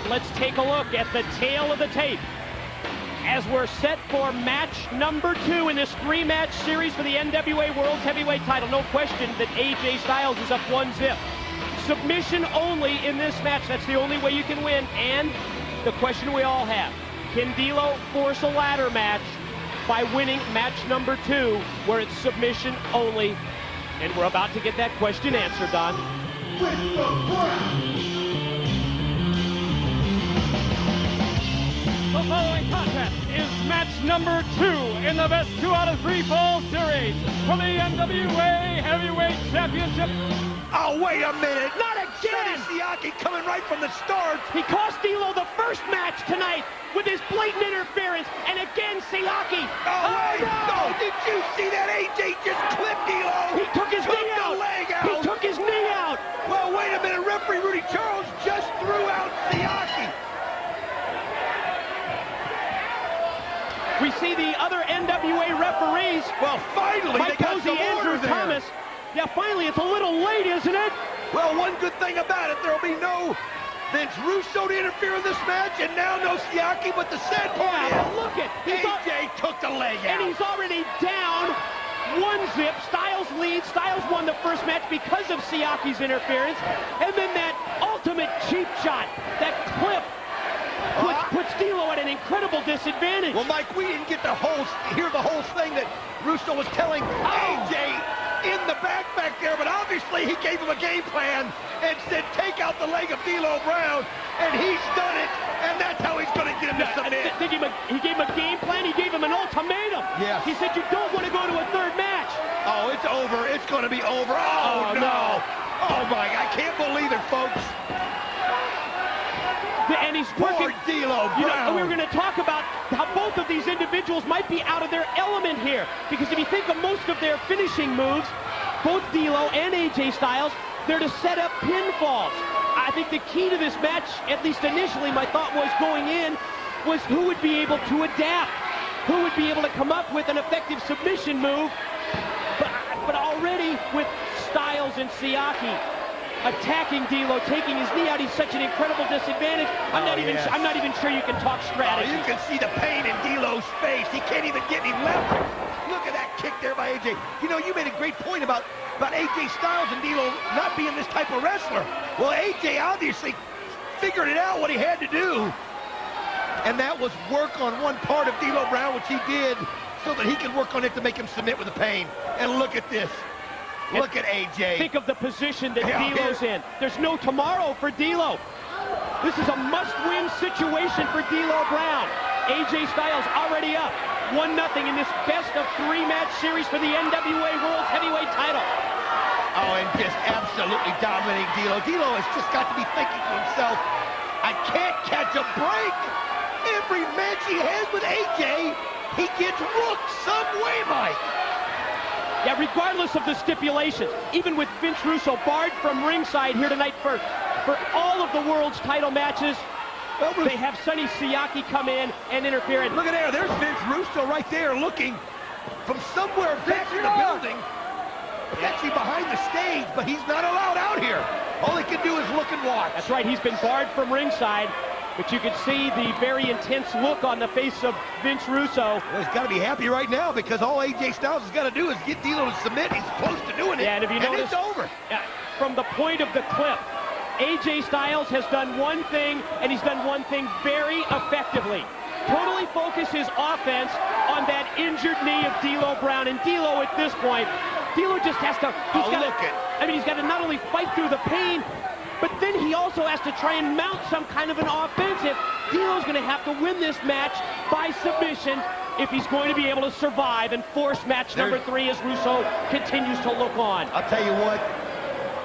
let's take a look at the tail of the tape as we're set for match number 2 in this 3-match series for the NWA World's Heavyweight title. No question that AJ Styles is up 1-0. Submission only in this match. That's the only way you can win. And the question we all have, can D'Lo force a ladder match by winning match number 2 where it's submission only? And we're about to get that question answered, Don. The following contest is match number 2 in the best 2 out of 3 fall series for the NWA Heavyweight Championship. Oh, wait a minute. Not again! Siaki coming right from the start. He cost D'Lo the first match tonight with his blatant interference, and again Siaki. Oh, wait. No, did you see that? AJ just clipped D'Lo. He took his knee out. Leg out. He took his knee out. Well, wait a minute. Referee Rudy Charles just threw out Siaki. We see the other NWA referees. Well, finally, Mike they got Posey, some Andrew order there. Thomas. Yeah, finally, it's a little late, isn't it? Well, one good thing about it, there'll be no Vince Russo to interfere in this match, and now no Siaki, but the sad part Yeah, is, look at AJ took the leg out. and he's already down 1-0. Styles leads. Styles won the first match because of Siaki's interference, and then that ultimate cheap shot, that clip, puts D'Lo at an incredible disadvantage. Well, Mike, we didn't get hear the whole thing that Russo was telling AJ in the back there, but obviously he gave him a game plan and said, take out the leg of D'Lo Brown, and he's done it, and that's how he's going to get him to submit. He gave him a game plan. He gave him an ultimatum. Yes. He said, you don't want to go to a third match. Oh, it's over. It's going to be over. Oh, no. Oh, my, I can't believe it, folks. And he's working. Poor D'Lo Brown. You know, we were going to talk about how both of these individuals might be out of their element here. Because if you think of most of their finishing moves, both D'Lo and AJ Styles, they're to set up pinfalls. I think the key to this match, at least initially, my thought was going in, was who would be able to adapt. Who would be able to come up with an effective submission move. But already with Styles and Siaki attacking D'Lo, taking his knee out, he's such an incredible disadvantage. I'm not even sure you can talk strategy. You can see the pain in D'Lo's face. He can't even get any leverage. Look at that kick there by AJ. You know, you made a great point about AJ Styles and D'Lo not being this type of wrestler. Well, AJ obviously figured it out what he had to do, and that was work on one part of D'Lo Brown, which he did, so that he could work on it to make him submit with the pain. And look at this. Look at AJ. Think of the position that D'Lo's in. There's no tomorrow for D'Lo. This is a must-win situation for D'Lo Brown. AJ Styles already up 1-0 in this best-of-3-match series for the NWA World's Heavyweight title. Oh, and just absolutely dominating D'Lo. D'Lo has just got to be thinking to himself, I can't catch a break. Every match he has with AJ, he gets rooked some way, Mike. Yeah, regardless of the stipulations, even with Vince Russo barred from ringside here tonight for all of the world's title matches, they have Sonny Siaki come in and interfere. And look at there. There's Vince Russo right there looking from somewhere back in the building. It's actually behind the stage, but he's not allowed out here. All he can do is look and watch. That's right. He's been barred from ringside. But you can see the very intense look on the face of Vince Russo. Well, he's got to be happy right now because all AJ Styles has got to do is get D'Lo to submit. He's close to doing it. Yeah, and if you notice, it's over. From the point of the clip, AJ Styles has done one thing, and he's done one thing very effectively. Totally focus his offense on that injured knee of D'Lo Brown. And D'Lo at this point, D'Lo just has to... he's got to not only fight through the pain, but then he also has to try and mount some kind of an offensive. D'Lo's going to have to win this match by submission if he's going to be able to survive and force match number 3 as Russo continues to look on. I'll tell you what,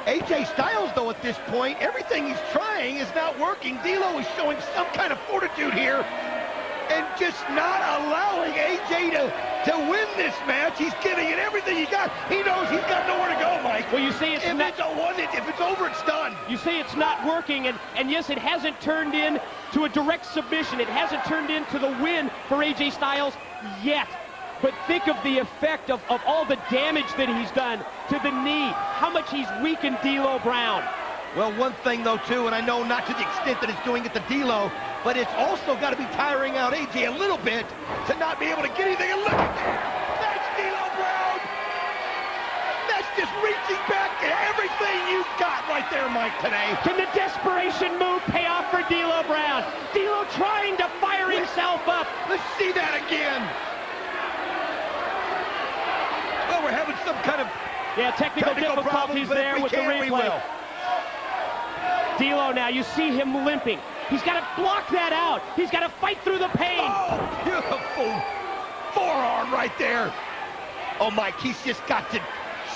AJ Styles, though, at this point, everything he's trying is not working. D'Lo is showing some kind of fortitude here and just not allowing AJ to win this match. He's giving it everything he got. He knows he's got nowhere to go, Mike. Well, you say it's if it's over, it's done. You say it's not working, and yes, it hasn't turned into a direct submission. It hasn't turned into the win for AJ Styles yet. But think of the effect of all the damage that he's done to the knee, how much he's weakened D'Lo Brown. Well, one thing, though, too, and I know not to the extent that it's doing it to D'Lo, but it's also got to be tiring out AJ a little bit to not be able to get anything. And look at that! That's D'Lo Brown! That's just reaching back at everything you've got right there, Mike, today. Can the desperation move pay off for D'Lo Brown? D'Lo trying to fire himself up. Let's see that again. Well, we're having some kind of technical difficulties there with the replay. D'Lo now, you see him limping. He's got to block that out. He's got to fight through the pain. Oh, beautiful forearm right there. Oh, Mike, he's just got to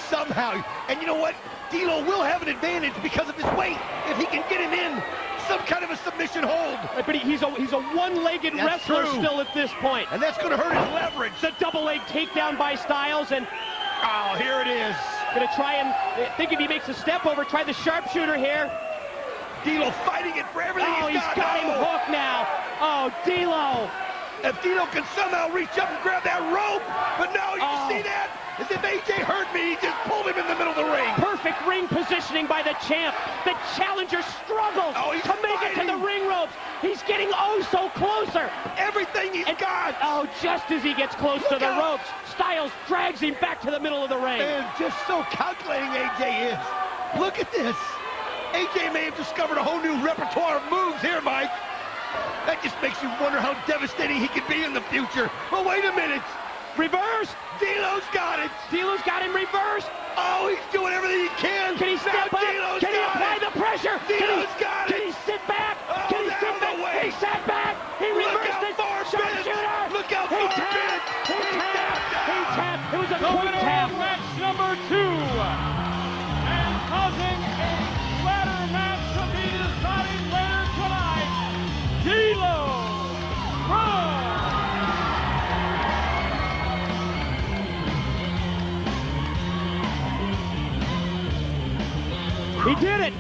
somehow. And you know what? D'Lo will have an advantage because of his weight. If he can get him in some kind of a submission hold. But he's a one-legged wrestler still at this point. And that's going to hurt his leverage. The double leg takedown by Styles, and oh, here it is. Gonna try and think if he makes a step over, try the sharpshooter here. D'Lo fighting it for everything he's got him hooked now. Oh, D'Lo. If D'Lo can somehow reach up and grab that rope, but no, you see that? As if AJ hurt me, he just pulled him in the middle of the ring. Perfect ring positioning by the champ. The challenger struggles to make it to the ring ropes. He's getting so closer. Everything he's got. Oh, just as he gets close to the ropes, Styles drags him back to the middle of the ring. Man, just so calculating AJ is. Look at this. AJ may have discovered a whole new repertoire of moves here, Mike. That just makes you wonder how devastating he could be in the future. But wait a minute. Reverse. D'Lo's got it. D'Lo's got him reversed. Oh, he's doing everything he can. Can he step up? Can he apply the pressure? D'Lo's got it. Can he sit back? Oh, can he sit back? He sat back. He reversed it. Sharpshooter. Look how far He tapped. It was a quick tap. Match number 2. And causing a ladder match to be decided later tonight. D'Lo Brown. He did it.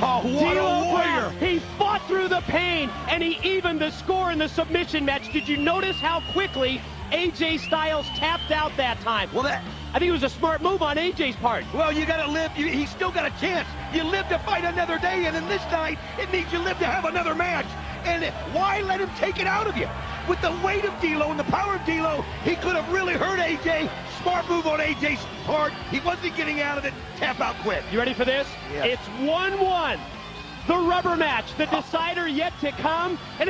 Oh, what a warrior. He fought through the pain, and he evened the score in the submission match. Did you notice how quickly AJ Styles tapped out that time? Well, I think it was a smart move on AJ's part. Well, you got to live. He's still got a chance. You live to fight another day, and then this night, it means you live to have another match. And why let him take it out of you? With the weight of D'Lo and the power of D'Lo, he could have really hurt AJ. Smart move on AJ's part. He wasn't getting out of it. Tap out quick. You ready for this? Yeah. It's 1-1. The rubber match, the decider yet to come. And